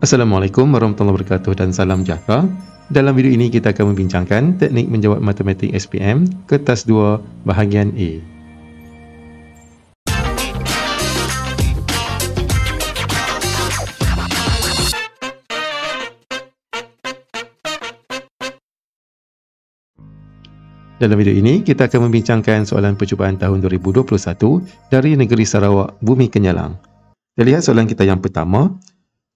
Assalamualaikum warahmatullahi wabarakatuh dan salam sejahtera. Dalam video ini kita akan membincangkan teknik menjawab matematik SPM kertas 2 bahagian A. Dalam video ini kita akan membincangkan soalan percubaan tahun 2021 dari negeri Sarawak, Bumi Kenyalang. Kita lihat soalan kita yang pertama.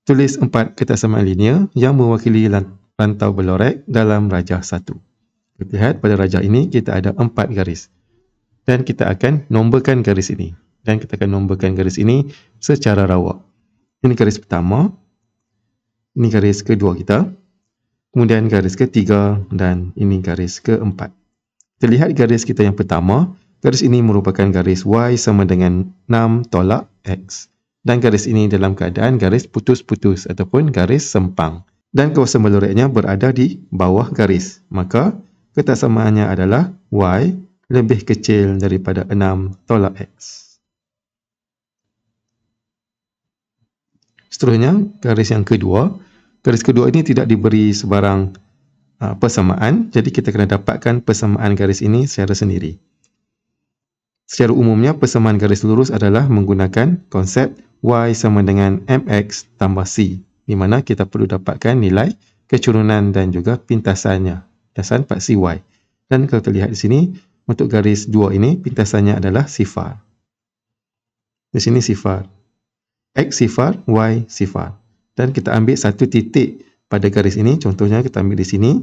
Tulis 4 kesamaan linear yang mewakili rantau berlorek dalam rajah 1. Kita lihat pada rajah ini kita ada 4 garis. Dan kita akan nomborkan garis ini. Dan kita akan nomborkan garis ini secara rawak. Ini garis pertama. Ini garis kedua kita. Kemudian garis ketiga dan ini garis keempat. Kita lihat garis kita yang pertama. Garis ini merupakan garis Y sama dengan 6 tolak X. Dan garis ini dalam keadaan garis putus-putus ataupun garis sempang. Dan kawasan berloreknya berada di bawah garis. Maka kesamaan adalah Y lebih kecil daripada 6 tolak X. Seterusnya, garis yang kedua. Garis kedua ini tidak diberi sebarang persamaan. Jadi kita kena dapatkan persamaan garis ini secara sendiri. Secara umumnya, persamaan garis lurus adalah menggunakan konsep Y sama dengan MX tambah C, di mana kita perlu dapatkan nilai kecurunan dan juga pintasannya, pintasan part CY. Dan kalau kita lihat di sini, untuk garis 2 ini, pintasannya adalah sifar. Di sini sifar. X sifar, Y sifar. Dan kita ambil satu titik pada garis ini, contohnya kita ambil di sini,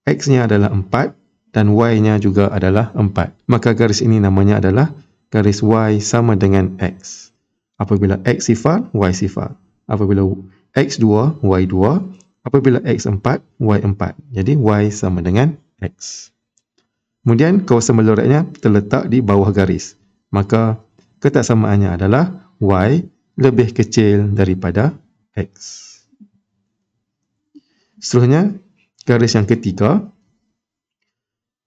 X-nya adalah 4 dan Y-nya juga adalah 4. Maka garis ini namanya adalah garis Y sama dengan X. Apabila X sifar, Y sifar. Apabila X2, Y2. Apabila X4, Y4. Jadi Y sama dengan X. Kemudian kawasan berloreknya terletak di bawah garis. Maka kesamaan adalah Y lebih kecil daripada X. Seterusnya, garis yang ketiga.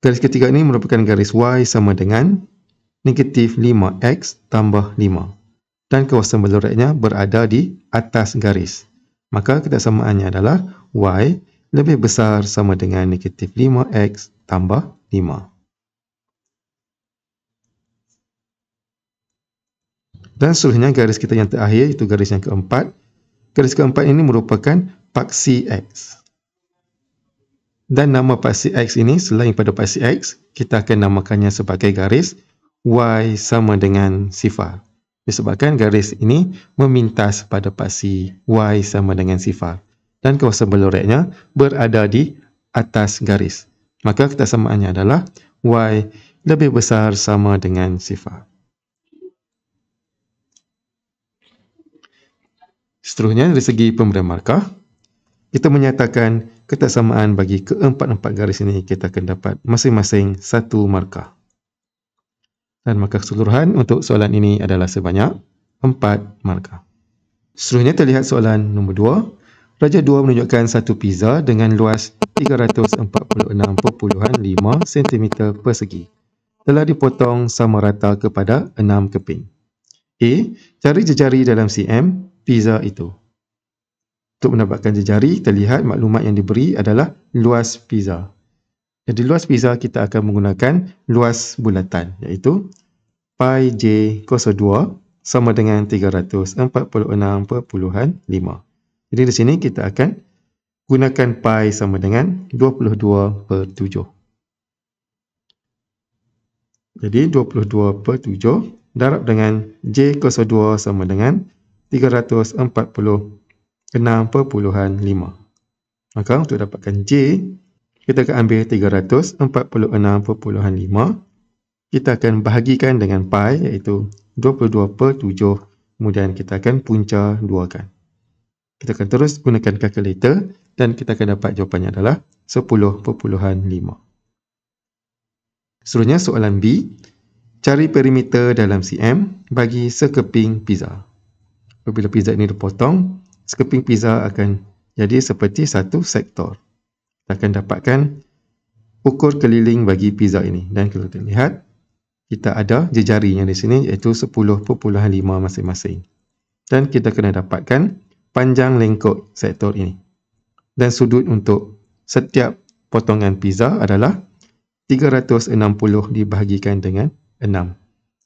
Garis ketiga ini merupakan garis Y sama dengan negatif 5X tambah 5. Dan kawasan berloreknya berada di atas garis. Maka kesamaannya adalah Y lebih besar sama dengan negatif 5X tambah 5. Dan seterusnya garis kita yang terakhir, itu garis yang keempat. Garis keempat ini merupakan paksi X. Dan nama paksi X ini, selain pada paksi X, kita akan namakannya sebagai garis Y sama dengan sifar. Disebabkan garis ini memintas pada paksi Y sama dengan sifar. Dan kawasan berloreknya berada di atas garis. Maka kesamaannya adalah Y lebih besar sama dengan sifar. Seterusnya, dari segi pemberian markah, kita menyatakan kesamaan bagi keempat-empat garis ini kita akan dapat masing-masing 1 markah. Dan markah keseluruhan untuk soalan ini adalah sebanyak 4 markah. Seterusnya terlihat soalan nombor 2. Rajah 2 menunjukkan satu pizza dengan luas 346.5 cm persegi. Telah dipotong sama rata kepada 6 keping. A. Cari jejari dalam cm pizza itu. Untuk mendapatkan jejari, terlihat maklumat yang diberi adalah luas pizza. Jadi luas pizza kita akan menggunakan luas bulatan, iaitu pi J02 sama dengan 346.5. Jadi di sini kita akan gunakan pi sama dengan 22/7. Jadi 22/7 darab dengan J02 sama dengan 346.5. Maka untuk dapatkan J, kita akan ambil 346.5. Kita akan bahagikan dengan pi, iaitu 22/7. Kemudian kita akan punca 2kan. Kita akan terus gunakan kalkulator dan kita akan dapat jawapannya adalah 10.5. Seterusnya soalan B. Cari perimeter dalam cm bagi sekeping pizza. Apabila pizza ini dipotong, sekeping pizza akan jadi seperti satu sektor. Kita akan dapatkan ukur keliling bagi pizza ini. Dan kalau kita lihat, kita ada jejarinya di sini iaitu 10.5 masing-masing. Dan kita kena dapatkan pi panjang lengkuk sektor ini. Dan sudut untuk setiap potongan pizza adalah 360 dibahagikan dengan 6.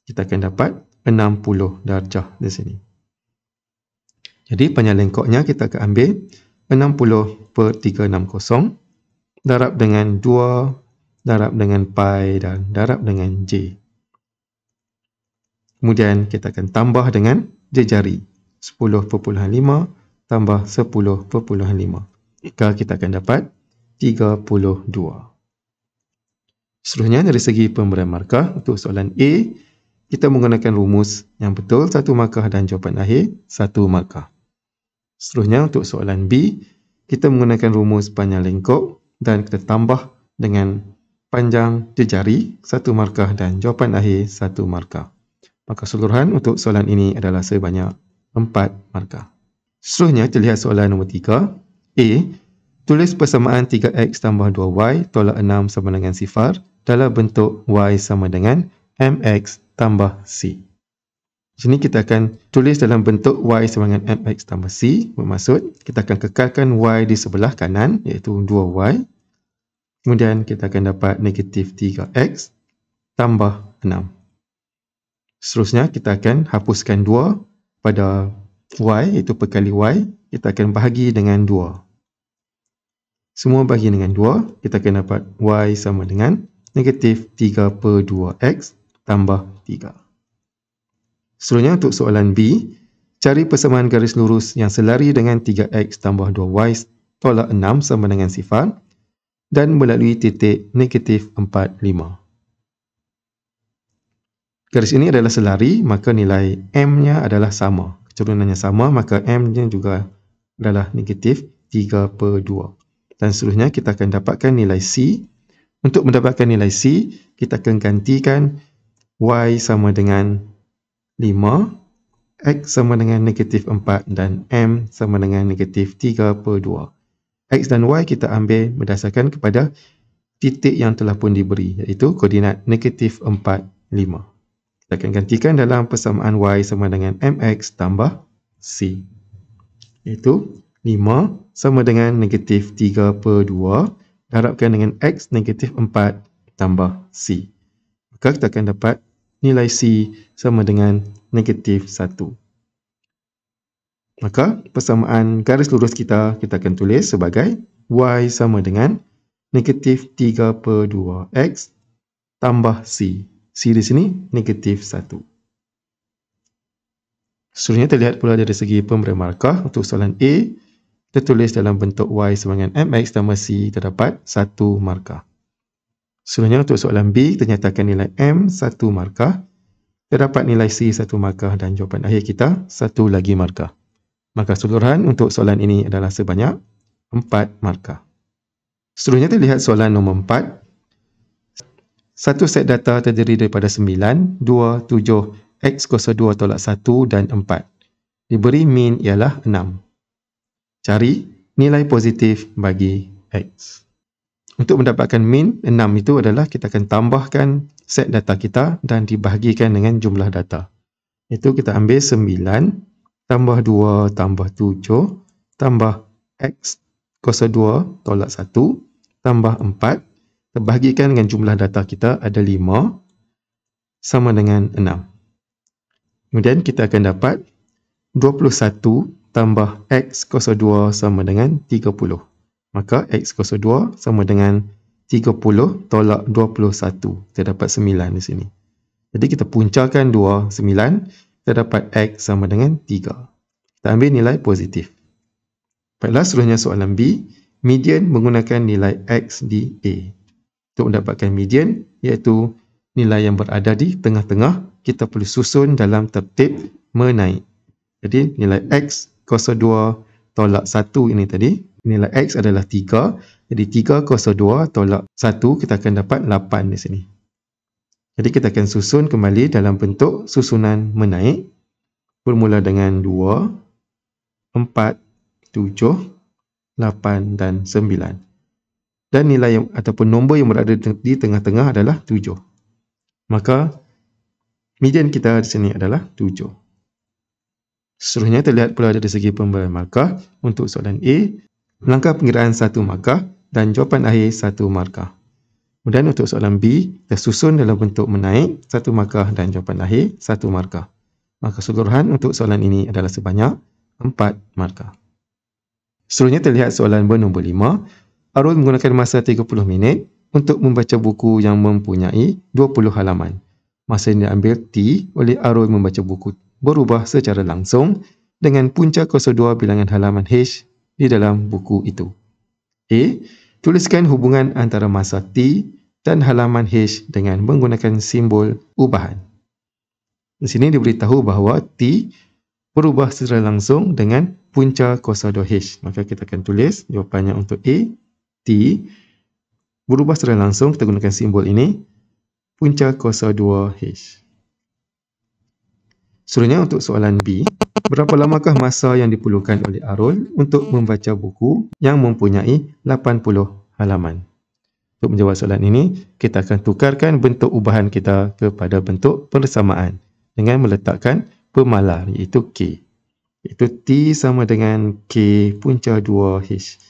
Kita akan dapat 60 darjah di sini. Jadi panjang lengkuknya kita akan ambil 60/360 darab dengan 2, darab dengan pi dan darab dengan j. Kemudian kita akan tambah dengan jejari 10.5 tambah 10.5. Maka kita akan dapat 32. Seterusnya dari segi pemberian markah untuk soalan A, kita menggunakan rumus yang betul 1 markah dan jawapan akhir 1 markah. Seterusnya untuk soalan B, kita menggunakan rumus panjang lengkuk dan kita tambah dengan panjang jejari 1 markah dan jawapan akhir 1 markah. Maka keseluruhan untuk soalan ini adalah sebanyak 4 markah. Seterusnya kita lihat soalan nombor 3. A. Tulis persamaan 3x tambah 2y tolak 6 sama dengan 0 dalam bentuk y sama dengan mx tambah c. Di sini kita akan tulis dalam bentuk y sama dengan mx tambah c. Bermaksud kita akan kekalkan y di sebelah kanan iaitu 2y. Kemudian kita akan dapat negatif 3x tambah 6. Seterusnya kita akan hapuskan 2 pada y iaitu perkali y. Kita akan bahagi dengan 2. Semua bahagi dengan 2, kita akan dapat y sama dengan negatif 3/2x tambah 3. Seterusnya untuk soalan B, cari persamaan garis lurus yang selari dengan 3x tambah 2y tolak 6 sama dengan 0 dan melalui titik negatif 4, 5. Garis ini adalah selari, maka nilai m-nya adalah sama. Kecerunannya sama, maka m-nya juga adalah negatif 3/2. Dan seterusnya kita akan dapatkan nilai C. Untuk mendapatkan nilai C, kita akan gantikan y sama dengan 5, x sama dengan negatif 4 dan m sama dengan negatif 3/2. X dan y kita ambil berdasarkan kepada titik yang telah pun diberi, iaitu koordinat negatif 4, 5. Kita akan gantikan dalam persamaan y sama dengan mx tambah c, iaitu 5 sama dengan negatif 3/2 darabkan dengan x negatif 4 tambah c. Maka kita akan dapat nilai c sama dengan negatif 1. Maka persamaan garis lurus kita akan tulis sebagai y sama dengan negatif 3/2x tambah c. C di sini negatif 1. Seterusnya terlihat pula dari segi pemberian markah untuk soalan A, kita tulis dalam bentuk y sama dengan mx tambah c, terdapat 1 markah. Seterusnya untuk soalan B, kita nyatakan nilai m 1 markah, terdapat nilai c 1 markah dan jawapan akhir kita 1 lagi markah. Maka keseluruhan untuk soalan ini adalah sebanyak 4 markah. Seterusnya kita lihat soalan nombor 4. Satu set data terdiri daripada 9, 2, 7, x kuasa 2 tolak 1 dan 4. Diberi min ialah 6. Cari nilai positif bagi x. Untuk mendapatkan min 6 itu adalah kita akan tambahkan set data kita dan dibahagikan dengan jumlah data. Itu kita ambil 9 tambah 2 tambah 7 tambah x kuasa 2 tolak 1 tambah 4. Terbahagikan dengan jumlah data kita ada 5 sama dengan 6. Kemudian kita akan dapat 21 tambah x kuasa 2 sama dengan 30. Maka x kuasa 2 sama dengan 30 tolak 21. Kita dapat 9 di sini. Jadi kita puncakan 2, 9. Kita dapat x sama dengan 3. Kita ambil nilai positif. Baiklah, seterusnya soalan B. Median menggunakan nilai x di A. Untuk mendapatkan median, iaitu nilai yang berada di tengah-tengah, kita perlu susun dalam tertib menaik. Jadi nilai x kuasa 2 tolak 1 ini tadi, nilai x adalah 3. Jadi 3 kuasa 2 tolak 1, kita akan dapat 8 di sini. Jadi kita akan susun kembali dalam bentuk susunan menaik. Bermula dengan 2, 4, 7, 8 dan 9. Dan nilai ataupun nombor yang berada di tengah-tengah adalah 7. Maka median kita di sini adalah 7. Seterusnya terlihat pula dari segi pemberian markah. Untuk soalan A, langkah pengiraan 1 markah dan jawapan akhir 1 markah. Kemudian untuk soalan B, tersusun dalam bentuk menaik 1 markah dan jawapan akhir 1 markah. Maka keseluruhan untuk soalan ini adalah sebanyak 4 markah. Seterusnya terlihat soalan bernombor 5. Arul menggunakan masa 30 minit untuk membaca buku yang mempunyai 20 halaman. Masa yang diambil T oleh Arul membaca buku berubah secara langsung dengan punca 02 bilangan halaman H di dalam buku itu. A. Tuliskan hubungan antara masa T dan halaman H dengan menggunakan simbol ubahan. Di sini diberitahu bahawa T berubah secara langsung dengan punca 02H. Maka kita akan tulis jawapannya untuk A. T berubah secara langsung, kita gunakan simbol ini, punca 02H. Seterusnya untuk soalan B, berapa lamakah masa yang diperlukan oleh Arul untuk membaca buku yang mempunyai 80 halaman? Untuk menjawab soalan ini, kita akan tukarkan bentuk ubahan kita kepada bentuk persamaan dengan meletakkan pemalar, iaitu K. Iaitu T sama dengan K punca 2H.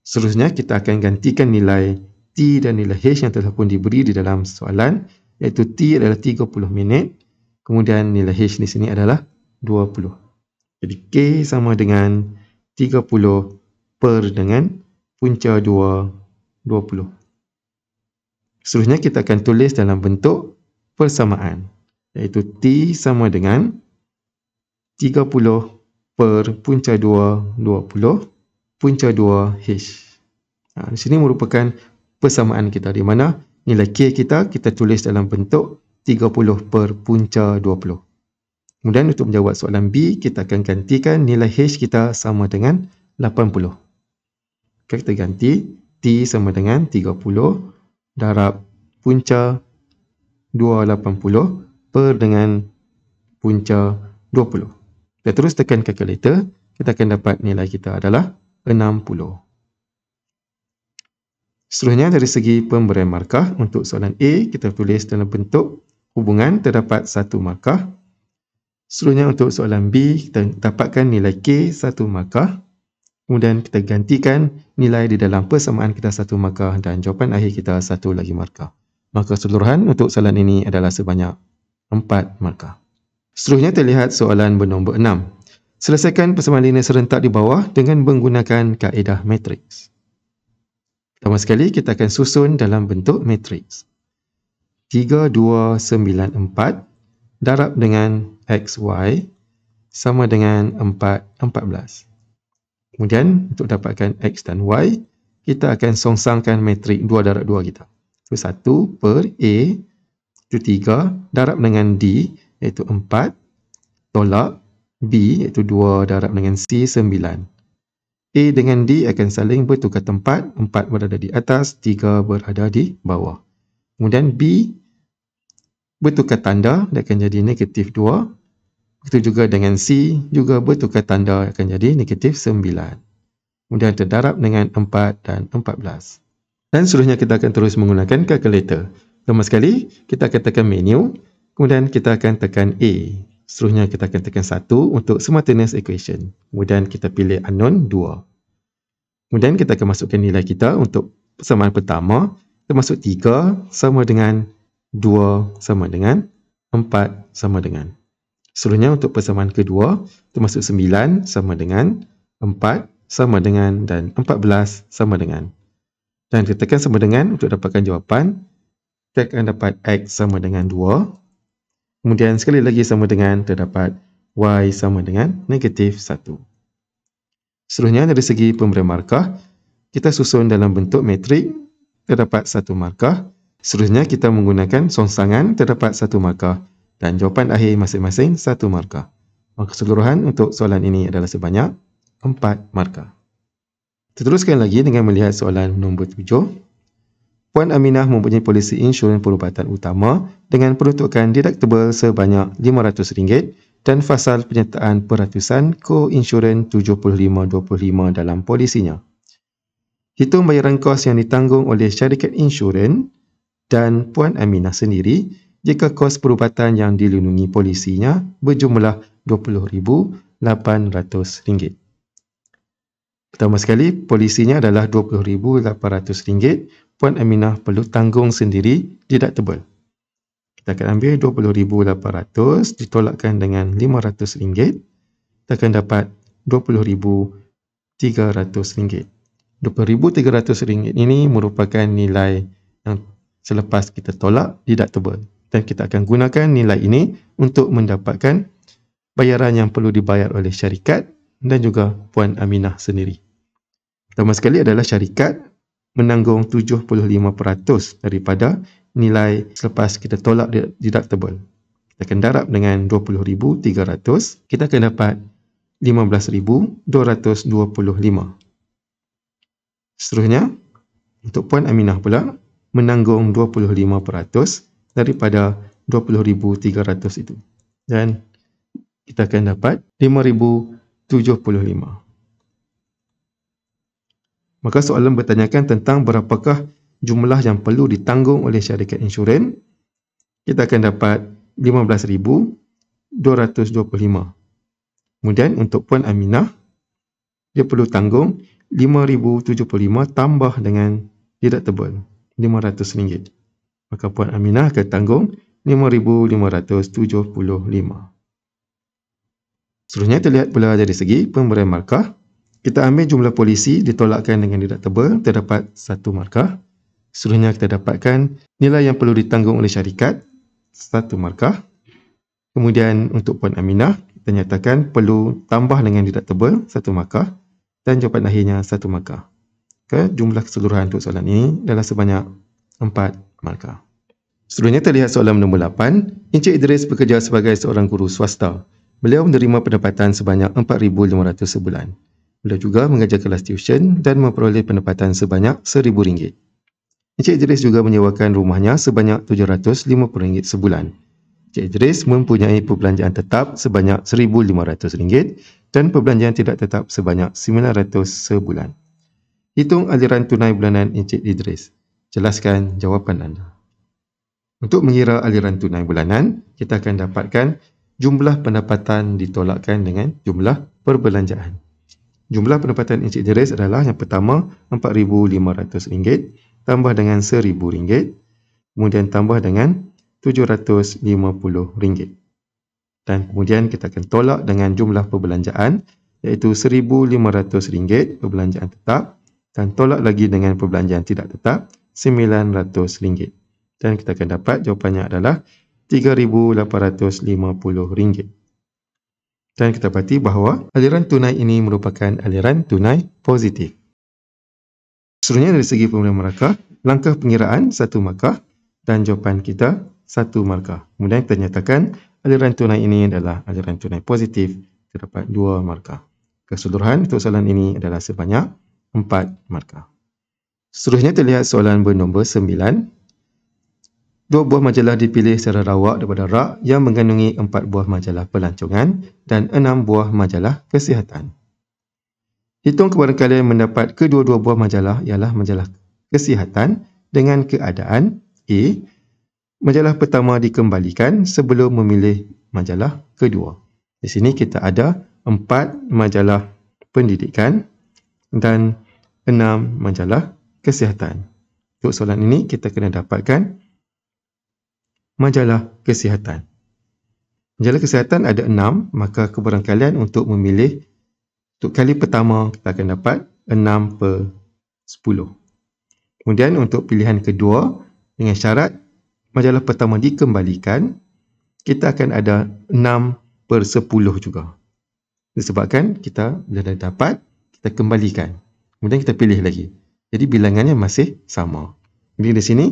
Seterusnya, kita akan gantikan nilai T dan nilai H yang telah pun diberi di dalam soalan, iaitu T adalah 30 minit, kemudian nilai H di sini adalah 20. Jadi K sama dengan 30 per dengan punca 2, 20. Seterusnya kita akan tulis dalam bentuk persamaan, iaitu T sama dengan 30 per punca 2, 20, punca 2H. Di sini merupakan persamaan kita, di mana nilai K kita tulis dalam bentuk 30 per punca 20. Kemudian untuk menjawab soalan B, kita akan gantikan nilai H kita sama dengan 80. Kita ganti T sama dengan 30 darab punca 280 per dengan punca 20. Kita terus tekan kalkulator, kita akan dapat nilai kita adalah 60. Seterusnya dari segi pemberian markah, untuk soalan A, kita tulis dalam bentuk hubungan terdapat 1 markah. Seterusnya untuk soalan B, kita dapatkan nilai K 1 markah. Kemudian kita gantikan nilai di dalam persamaan kita 1 markah dan jawapan akhir kita 1 lagi markah. Maka keseluruhan untuk soalan ini adalah sebanyak 4 markah. Seterusnya terlihat soalan bernombor 6. Selesaikan persamaan linear serentak di bawah dengan menggunakan kaedah matriks. Pertama sekali kita akan susun dalam bentuk matriks. 3, 2, 9, 4 darab dengan XY sama dengan 4, 14. Kemudian untuk dapatkan X dan Y, kita akan songsangkan matrik 2 darab 2 kita. Itu 1 per A, itu 3, darab dengan D, iaitu 4, tolak B, iaitu 2 darab dengan C, 9. A dengan D akan saling bertukar tempat, 4 berada di atas, 3 berada di bawah. Kemudian B bertukar tanda, dia akan jadi negatif 2. Begitu juga dengan C, juga bertukar tanda, akan jadi negatif 9. Kemudian terdarab dengan 4 dan 14. Dan seterusnya kita akan terus menggunakan kalkulator. Pertama sekali, kita akan tekan menu, kemudian kita akan tekan A. Seterusnya kita akan tekan 1 untuk simultaneous equation. Kemudian kita pilih unknown 2. Kemudian kita akan masukkan nilai kita untuk persamaan pertama, termasuk 3 sama dengan 2 sama dengan 4 sama dengan. Seterusnya untuk persamaan kedua, termasuk 9 sama dengan 4 sama dengan dan 14 sama dengan. Dan kita tekan sama dengan untuk dapatkan jawapan. Kita akan dapat X sama dengan 2. Kemudian sekali lagi sama dengan, terdapat Y sama dengan negatif 1. Seterusnya dari segi pemberian markah, kita susun dalam bentuk matrik, terdapat 1 markah. Seterusnya kita menggunakan songsangan, terdapat 1 markah. Dan jawapan akhir masing-masing 1 markah. Maka keseluruhan untuk soalan ini adalah sebanyak 4 markah. Teruskan lagi dengan melihat soalan nombor 7. Puan Aminah mempunyai polisi insurans perubatan utama dengan peruntukan deductible sebanyak RM500 dan fasal penyertaan peratusan co-insurans 75-25 dalam polisinya. Hitung bayaran kos yang ditanggung oleh syarikat insurans dan Puan Aminah sendiri jika kos perubatan yang dilindungi polisinya berjumlah RM20,800. Pertama sekali, polisinya adalah RM20,800. Puan Aminah perlu tanggung sendiri deductible. Kita akan ambil RM20,800 ditolakkan dengan RM500. Kita akan dapat RM20,300. RM20,300 ini merupakan nilai yang selepas kita tolak deductible. Dan kita akan gunakan nilai ini untuk mendapatkan bayaran yang perlu dibayar oleh syarikat dan juga Puan Aminah sendiri. Pertama sekali adalah syarikat menanggung 75% daripada nilai selepas kita tolak deductible. Kita akan darab dengan RM20,300. Kita akan dapat RM15,225. Seterusnya, untuk Puan Aminah pula menanggung 25% daripada RM20,300 itu. Dan kita akan dapat RM5,075. Maka soalan bertanyakan tentang berapakah jumlah yang perlu ditanggung oleh syarikat insurans. Kita akan dapat RM15,225. Kemudian untuk Puan Aminah, dia perlu tanggung RM5,075 tambah dengan deductible RM500. Maka Puan Aminah akan tanggung RM5,575. Seterusnya terlihat pula dari segi pemberian markah. Kita ambil jumlah polisi ditolakkan dengan deductible, terdapat 1 markah. Seterusnya kita dapatkan nilai yang perlu ditanggung oleh syarikat, 1 markah. Kemudian untuk Puan Aminah, kita nyatakan perlu tambah dengan deductible, 1 markah. Dan jawapan akhirnya 1 markah. Jumlah keseluruhan untuk soalan ini adalah sebanyak 4 markah. Seterusnya terlihat soalan nombor 8. Encik Idris bekerja sebagai seorang guru swasta. Beliau menerima pendapatan sebanyak RM4,500 sebulan. Beliau juga mengajar kelas tuition dan memperoleh pendapatan sebanyak RM1,000. Encik Idris juga menyewakan rumahnya sebanyak RM750 sebulan. Encik Idris mempunyai perbelanjaan tetap sebanyak RM1,500 dan perbelanjaan tidak tetap sebanyak RM900 sebulan. Hitung aliran tunai bulanan Encik Idris. Jelaskan jawapan anda. Untuk mengira aliran tunai bulanan, kita akan dapatkan jumlah pendapatan ditolakkan dengan jumlah perbelanjaan. Jumlah pendapatan Encik Idris adalah yang pertama RM4,500 tambah dengan RM1,000, kemudian tambah dengan RM750. Dan kemudian kita akan tolak dengan jumlah perbelanjaan iaitu RM1,500 perbelanjaan tetap dan tolak lagi dengan perbelanjaan tidak tetap RM900. Dan kita akan dapat jawapannya adalah RM3,850. Dan kita dapati bahawa aliran tunai ini merupakan aliran tunai positif. Seterusnya dari segi pemberian markah, langkah pengiraan 1 markah dan jawapan kita 1 markah. Kemudian kita nyatakan aliran tunai ini adalah aliran tunai positif, terdapat 2 markah. Keseluruhan untuk soalan ini adalah sebanyak 4 markah. Seterusnya terlihat soalan bernombor 9. 2 buah majalah dipilih secara rawak daripada rak yang mengandungi 4 buah majalah pelancongan dan 6 buah majalah kesihatan. Hitung kepada kalian mendapat kedua-dua buah majalah ialah majalah kesihatan dengan keadaan A. Majalah pertama dikembalikan sebelum memilih majalah kedua. Di sini kita ada 4 majalah pendidikan dan 6 majalah kesihatan. Untuk soalan ini kita kena dapatkan majalah kesihatan. Majalah kesihatan ada 6, maka kebarangkalian untuk memilih untuk kali pertama kita akan dapat 6/10. Kemudian untuk pilihan kedua dengan syarat majalah pertama dikembalikan, kita akan ada 6/10 juga. Disebabkan kita dah dapat, kita kembalikan. Kemudian kita pilih lagi. Jadi bilangannya masih sama. Jadi di sini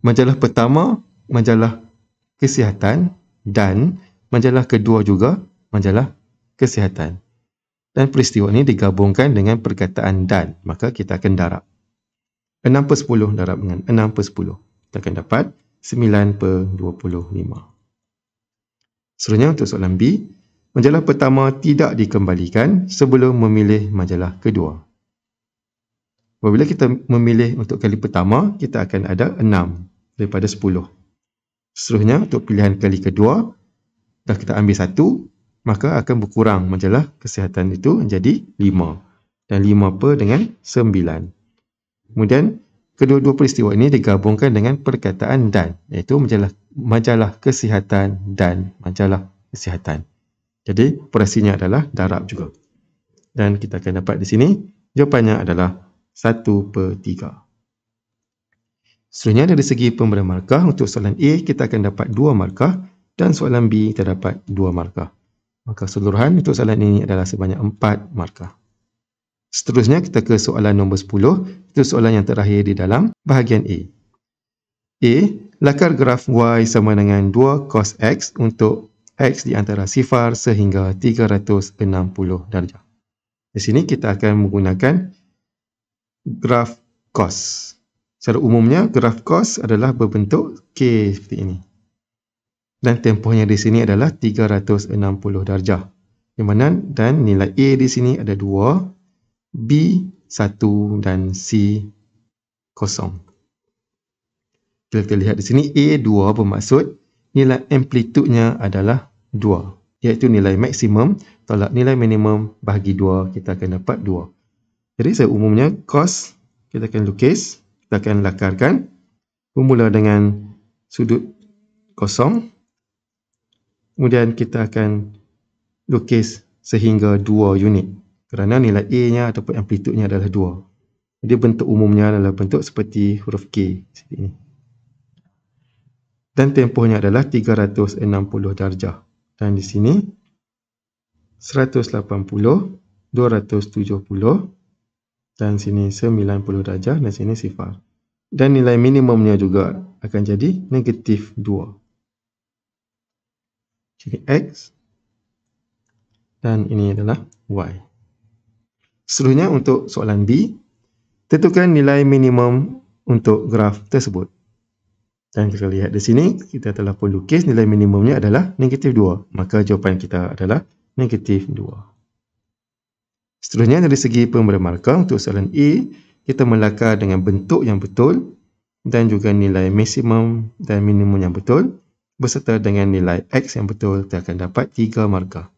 majalah pertama, majalah kesihatan dan majalah kedua juga majalah kesihatan. Dan peristiwa ini digabungkan dengan perkataan dan, maka kita akan darab. 6/10 darab dengan 6/10. Kita akan dapat 9/25. Seterusnya untuk soalan B, majalah pertama tidak dikembalikan sebelum memilih majalah kedua. Apabila kita memilih untuk kali pertama, kita akan ada 6 daripada 10. Seterusnya untuk pilihan kali kedua, dah kita ambil 1, maka akan berkurang majalah kesihatan itu menjadi 5. Dan 5 per dengan 9. Kemudian, kedua-dua peristiwa ini digabungkan dengan perkataan dan, iaitu majalah kesihatan dan majalah kesihatan. Jadi, operasinya adalah darab juga. Dan kita akan dapat di sini, jawapannya adalah 1 per 3. Seterusnya dari segi pemberian markah, untuk soalan A kita akan dapat 2 markah dan soalan B kita dapat 2 markah. Maka keseluruhan untuk soalan ini adalah sebanyak 4 markah. Seterusnya kita ke soalan nombor 10, itu soalan yang terakhir di dalam bahagian A. A, lakar graf Y sama dengan 2 cos X untuk X di antara 0 sehingga 360 darjah. Di sini kita akan menggunakan graf cos. Secara umumnya, graf cos adalah berbentuk K seperti ini. Dan tempohnya di sini adalah 360 darjah. Di mana dan nilai A di sini ada 2, B 1 dan C 0. Kita lihat di sini A 2 bermaksud nilai amplitudnya adalah 2, iaitu nilai maksimum tolak nilai minimum bahagi 2, kita akan dapat 2. Jadi secara umumnya cos kita akan lukis, kita akan lakarkan bermula dengan sudut kosong. Kemudian kita akan lukis sehingga 2 unit. Kerana nilai A-nya ataupun amplitudnya adalah 2. Jadi bentuk umumnya adalah bentuk seperti huruf K. Seperti ini. Dan tempohnya adalah 360 darjah. Dan di sini 180, 270 dan sini 90 darjah dan sini 0. Dan nilai minimumnya juga akan jadi negatif 2. Jadi X dan ini adalah Y. Seterusnya untuk soalan B, tentukan nilai minimum untuk graf tersebut. Dan kita lihat di sini, kita telah pun lukis nilai minimumnya adalah negatif 2. Maka jawapan kita adalah negatif 2. Seterusnya dari segi pemberian markah untuk soalan A, kita melakar dengan bentuk yang betul dan juga nilai maksimum dan minimum yang betul beserta dengan nilai X yang betul, kita akan dapat 3 markah.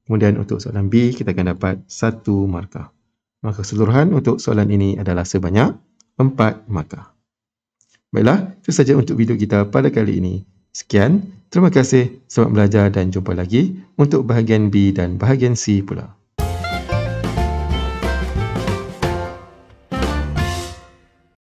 Kemudian untuk soalan B, kita akan dapat 1 markah. Maka keseluruhan untuk soalan ini adalah sebanyak 4 markah. Baiklah, itu sahaja untuk video kita pada kali ini. Sekian, terima kasih, selamat belajar dan jumpa lagi untuk bahagian B dan bahagian C pula.